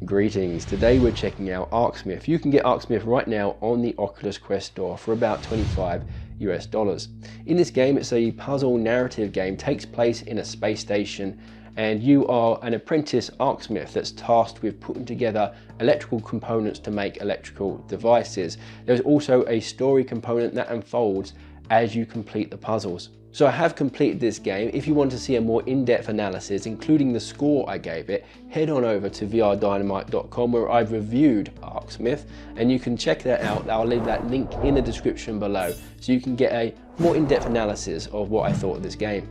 Greetings. Today we're checking out ARCSMITH. You can get ARCSMITH right now on the Oculus Quest store for about $25 US. In this game, it's a puzzle narrative game, takes place in a space station, and you are an apprentice ARCSMITH that's tasked with putting together electrical components to make electrical devices. There's also a story component that unfolds as you complete the puzzles. So I have completed this game. If you want to see a more in-depth analysis, including the score I gave it, head on over to vrdynamite.com where I've reviewed ARCSMITH, and you can check that out. I'll leave that link in the description below so you can get a more in-depth analysis of what I thought of this game.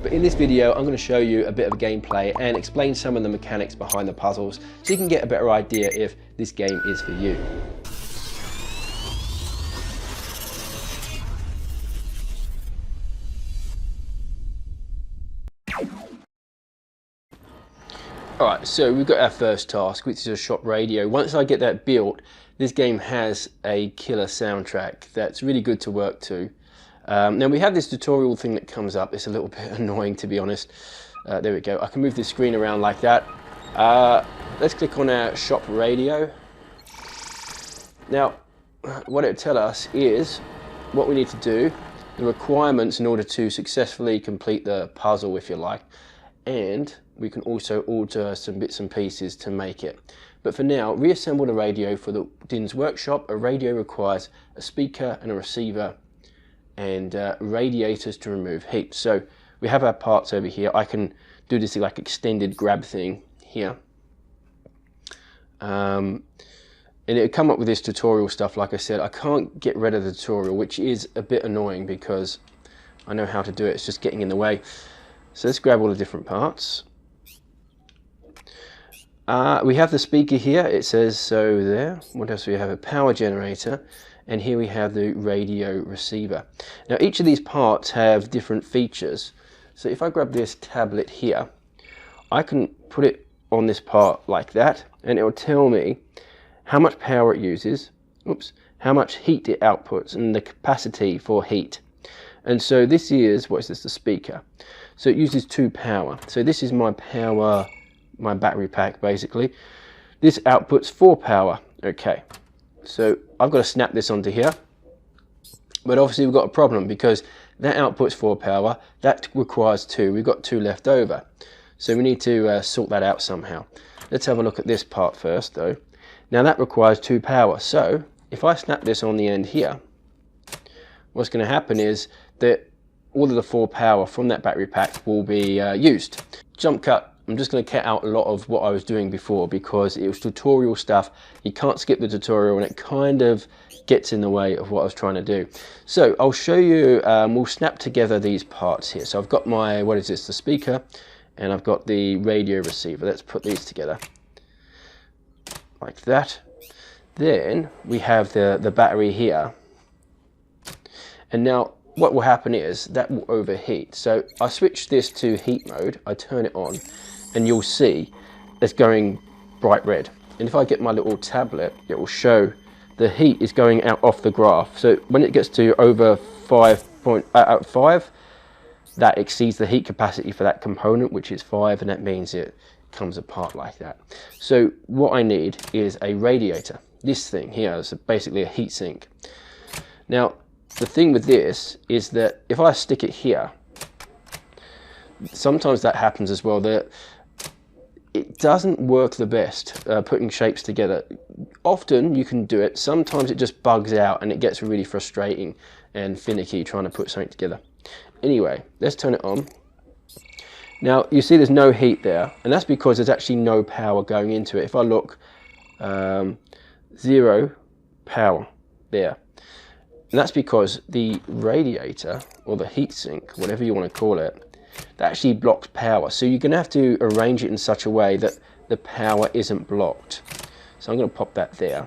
But in this video, I'm going to show you a bit of gameplay and explain some of the mechanics behind the puzzles so you can get a better idea if this game is for you. Alright, so we've got our first task, which is a shop radio. Once I get that built, this game has a killer soundtrack that's really good to work to. Now we have this tutorial thing that comes up. It's a little bit annoying, to be honest. There we go. I can move the screen around like that. Let's click on our shop radio. Now, what it will tell us is what we need to do, the requirements in order to successfully complete the puzzle, if you like, and we can also alter some bits and pieces to make it. But for now, reassemble the radio for the Dinn's workshop. A radio requires a speaker and a receiver and radiators to remove heat. So we have our parts over here. I can do this like extended grab thing here. And it'll come up with this tutorial stuff. Like I said, I can't get rid of the tutorial, which is a bit annoying because I know how to do it. It's just getting in the way. So let's grab all the different parts. We have the speaker here. It says so there. What else do we have? A power generator. And here we have the radio receiver. Now each of these parts have different features. So if I grab this tablet here, I can put it on this part like that, and it will tell me how much power it uses, how much heat it outputs, and the capacity for heat. And so this is, what is this, the speaker. So it uses 2 power. So this is my power, my battery pack basically. This outputs 4 power. Okay, so I've got to snap this onto here. But obviously we've got a problem because that outputs 4 power, that requires 2. We've got 2 left over. So we need to sort that out somehow. Let's have a look at this part first though. Now that requires 2 power. So if I snap this on the end here, what's going to happen is that all of the 4 power from that battery pack will be used. Jump cut. I'm just going to cut out a lot of what I was doing before because it was tutorial stuff. You can't skip the tutorial and it kind of gets in the way of what I was trying to do. So I'll show you, we'll snap together these parts here. So I've got my, what is this, the speaker, and I've got the radio receiver. Let's put these together like that. Then we have the battery here. And now what will happen is that will overheat. So I switch this to heat mode, I turn it on, and you'll see it's going bright red. And if I get my little tablet, it will show the heat is going out off the graph. So when it gets to over 5, that exceeds the heat capacity for that component, which is 5, and that means it comes apart like that. So what I need is a radiator. This thing here is basically a heat sink. Now, the thing with this is that if I stick it here, sometimes that happens as well, that it doesn't work the best putting shapes together. Often you can do it, sometimes it just bugs out and it gets really frustrating and finicky trying to put something together. Anyway, let's turn it on. Now you see there's no heat there, and that's because there's actually no power going into it. If I look, 0 power there. And that's because the radiator, or the heat sink, whatever you want to call it, that actually blocks power. So you're going to have to arrange it in such a way that the power isn't blocked. So I'm going to pop that there.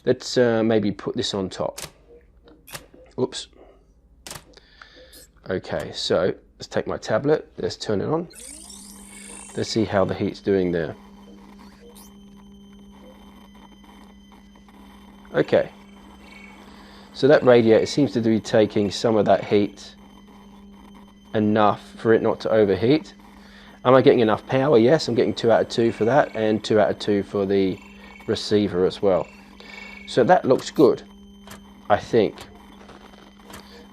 Let's maybe put this on top. Oops. Okay, so let's take my tablet, let's turn it on. Let's see how the heat's doing there. Okay. So that radiator seems to be taking some of that heat, enough for it not to overheat. Am I getting enough power? Yes, I'm getting 2 out of 2 for that, and 2 out of 2 for the receiver as well. So that looks good, I think.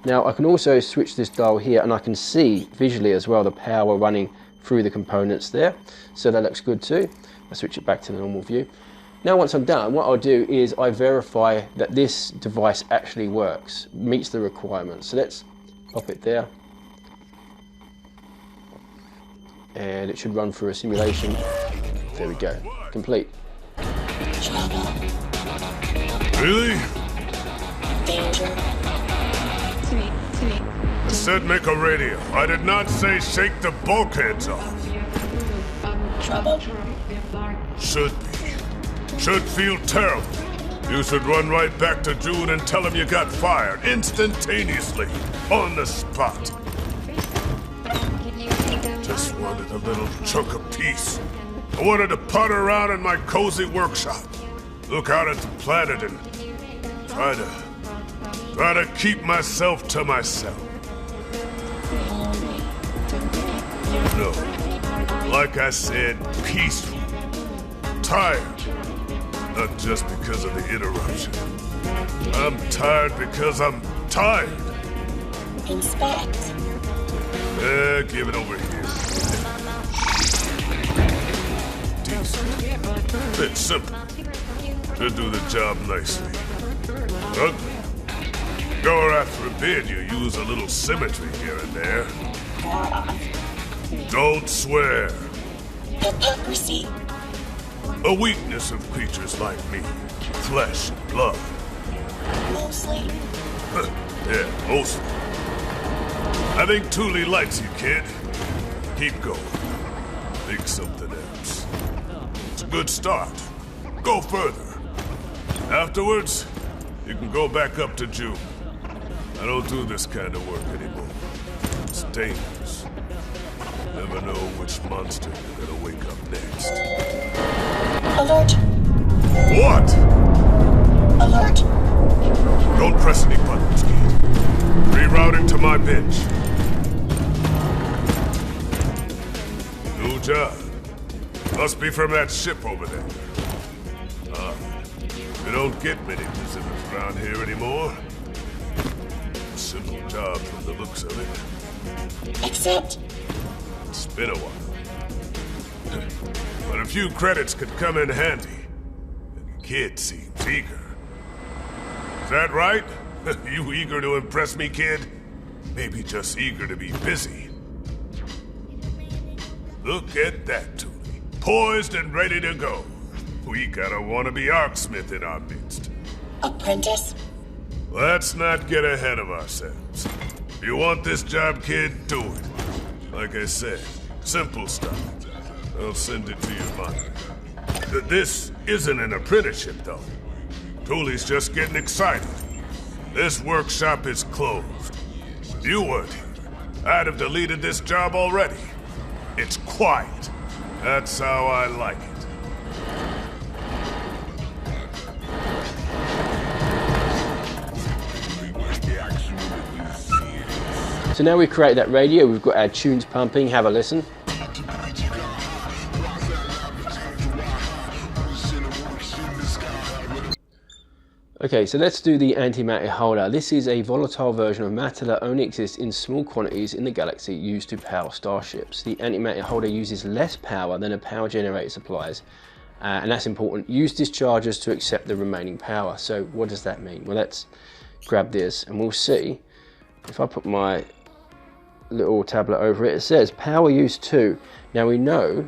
Now I can also switch this dial here, and I can see visually as well the power running through the components there. So that looks good too. I'll switch it back to the normal view. Now once I'm done, what I'll do is I verify that this device actually works, meets the requirements. So let's pop it there. And it should run through a simulation. There we go, complete. Really? I said make a radio. I did not say shake the bulkheads off. Trouble? Should be. Should feel terrible. You should run right back to June and tell him you got fired instantaneously, on the spot. Just wanted a little chunk of peace. I wanted to putter around in my cozy workshop, look out at the planet and try to keep myself to myself. No, like I said, peaceful. Tired. Not just because of the interruption. I'm tired because I'm tired. Inspect. Give it over here. Decent. Bit simple. Should do the job nicely. Ugly. God forbid you use a little symmetry here and there. Don't swear. Hypocrisy. A weakness of creatures like me. Flesh and blood. Mostly. Yeah, mostly. I think Thule likes you, kid. Keep going. Think something else. It's a good start. Go further. Afterwards, you can go back up to June. I don't do this kind of work anymore. It's dangerous. Never know which monster you're gonna wake up next. Alert. What? Alert. Don't press any buttons, kid. Rerouting to my bench. New job. Must be from that ship over there. We don't get many visitors around here anymore. Simple job from the looks of it. Accept. It's been a while. But a few credits could come in handy. And the kid seems eager. Is that right? You eager to impress me, kid? Maybe just eager to be busy. Look at that, Thule. Poised and ready to go. We got a wannabe ARCSMITH in our midst. Apprentice. Let's not get ahead of ourselves. If you want this job, kid, do it. Like I said, simple stuff. I'll send it to your monitor. This isn't an apprenticeship, though. Thule's just getting excited. This workshop is closed. If you weren't here, I'd have deleted this job already. It's quiet. That's how I like it. So now we've created that radio, we've got our tunes pumping, have a listen. Okay, so let's do the antimatter holder. This is a volatile version of matter that only exists in small quantities in the galaxy used to power starships. The antimatter holder uses less power than a power generator supplies, and that's important. Use dischargers to accept the remaining power. So what does that mean? Well, let's grab this and we'll see. If I put my little tablet over it, it says power use 2. Now we know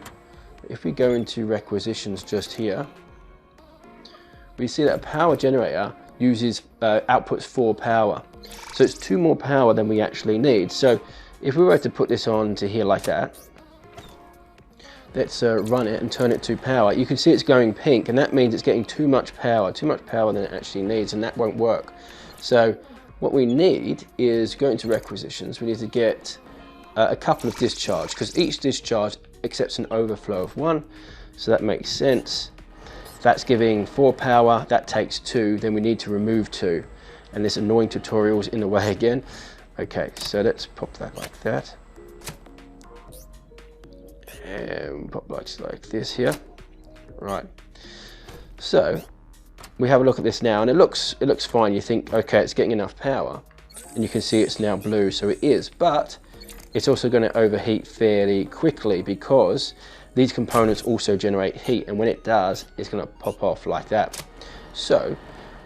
if we go into requisitions just here, we see that a power generator uses outputs 4 power, so it's 2 more power than we actually need. So if we were to put this on to here like that, let's run it and turn it to power, you can see it's going pink, and that means it's getting too much power than it actually needs, and that won't work. So what we need is go into requisitions. We need to get a couple of discharge, because each discharge accepts an overflow of 1, so that makes sense. That's giving 4 power, that takes 2, then we need to remove 2, and this annoying tutorial's in the way again. Okay, so let's pop that like that. And pop lights like this here. Right. So we have a look at this now, and it looks fine. You think, okay, it's getting enough power, and you can see it's now blue, so it is, but it's also going to overheat fairly quickly because these components also generate heat, and when it does, it's going to pop off like that. So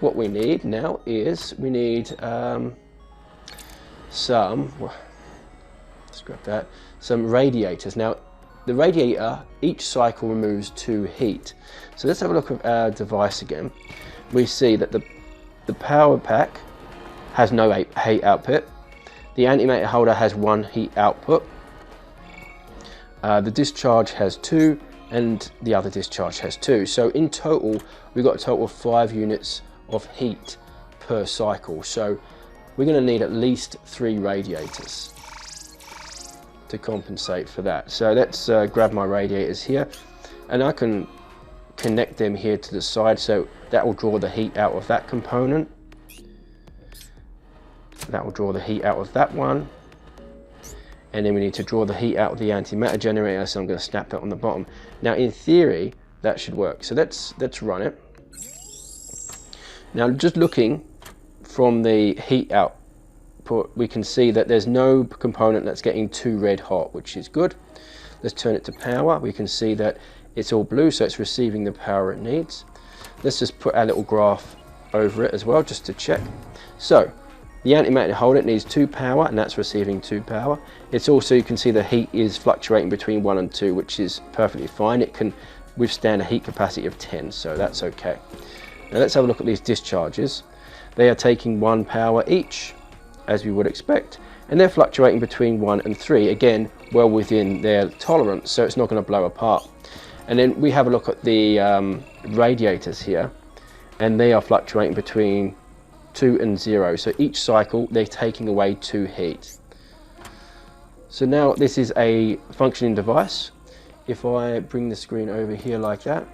what we need now is we need some radiators. Now the radiator, each cycle removes 2 heat. So let's have a look at our device again. We see that the power pack has no heat output. The antimatter holder has 1 heat output. The discharge has 2, and the other discharge has 2. So in total, we've got a total of 5 units of heat per cycle. So we're going to need at least 3 radiators to compensate for that. So let's grab my radiators here, and I can connect them here to the side, so that will draw the heat out of that component. That will draw the heat out of that one, and then we need to draw the heat out of the antimatter generator, so I'm going to snap that on the bottom. Now in theory that should work, so let's run it. Now just looking from the heat output, we can see that there's no component that's getting too red hot, which is good. Let's turn it to power. We can see that it's all blue, so it's receiving the power it needs. Let's just put our little graph over it as well, just to check. So the antimatter holder needs 2 power, and that's receiving 2 power. It's also, you can see the heat is fluctuating between 1 and 2, which is perfectly fine. It can withstand a heat capacity of 10, so that's okay. Now let's have a look at these discharges. They are taking 1 power each, as we would expect, and they're fluctuating between 1 and 3, again well within their tolerance, so it's not going to blow apart. And then we have a look at the radiators here, and they are fluctuating between 2 and 0, so each cycle they're taking away 2 heat. So now this is a functioning device. If I bring the screen over here like that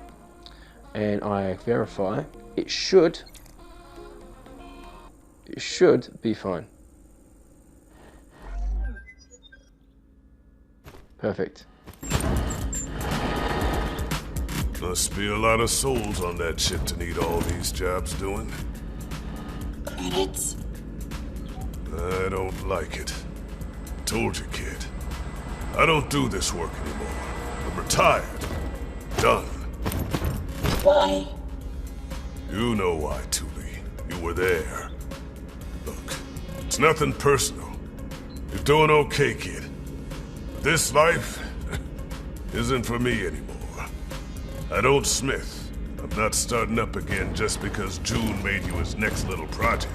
and I verify, it should be fine. Perfect. Must be a lot of souls on that ship to need all these jobs doing. Credits. I don't like it. Told you, kid. I don't do this work anymore. I'm retired. Done. Why? You know why, Thule. You were there. Look, it's nothing personal. You're doing okay, kid. This life isn't for me anymore. I don't smith. I'm not starting up again just because June made you his next little project.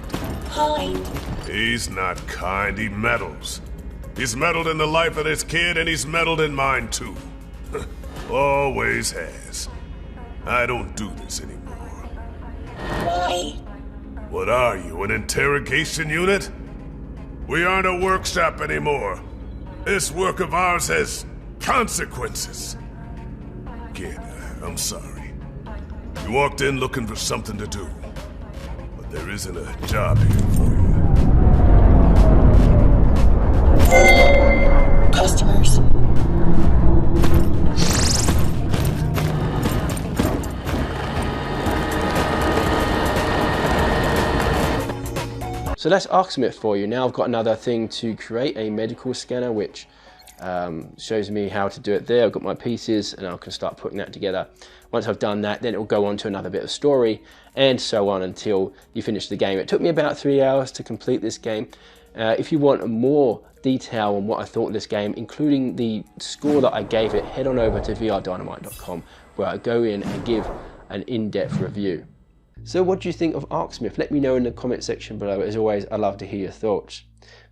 Kind. He's not kind, he meddles. He's meddled in the life of this kid, and he's meddled in mine too. Always has. I don't do this anymore. Why? What are you, an interrogation unit? We aren't a workshop anymore. This work of ours has consequences. Kid, I'm sorry. You walked in looking for something to do, but there isn't a job here for you. Customers. So that's ARCSMITH for you. Now I've got another thing to create, a medical scanner, which shows me how to do it there. I've got my pieces and I can start putting that together. Once I've done that, then it will go on to another bit of story and so on until you finish the game. It took me about 3 hours to complete this game. If you want more detail on what I thought of this game, including the score that I gave it, head on over to vrdynamite.com, where I go in and give an in-depth review. So what do you think of ARCSMITH? Let me know in the comment section below. As always, I love to hear your thoughts.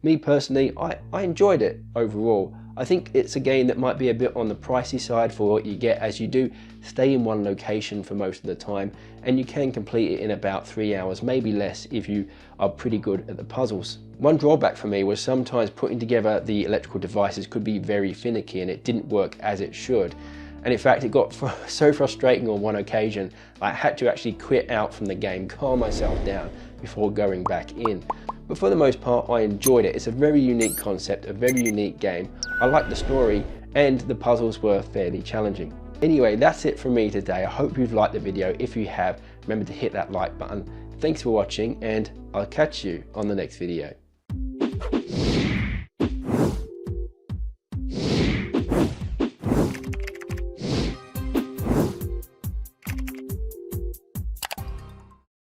Me personally, I enjoyed it overall. I think it's a game that might be a bit on the pricey side for what you get, as you do stay in one location for most of the time, and you can complete it in about 3 hours, maybe less if you are pretty good at the puzzles. One drawback for me was sometimes putting together the electrical devices could be very finicky and it didn't work as it should. And in fact, it got so frustrating on one occasion, I had to actually quit out from the game, calm myself down before going back in. But for the most part, I enjoyed it. It's a very unique concept, a very unique game. I like the story, and the puzzles were fairly challenging. Anyway, that's it from me today. I hope you've liked the video. If you have, remember to hit that like button. Thanks for watching, and I'll catch you on the next video.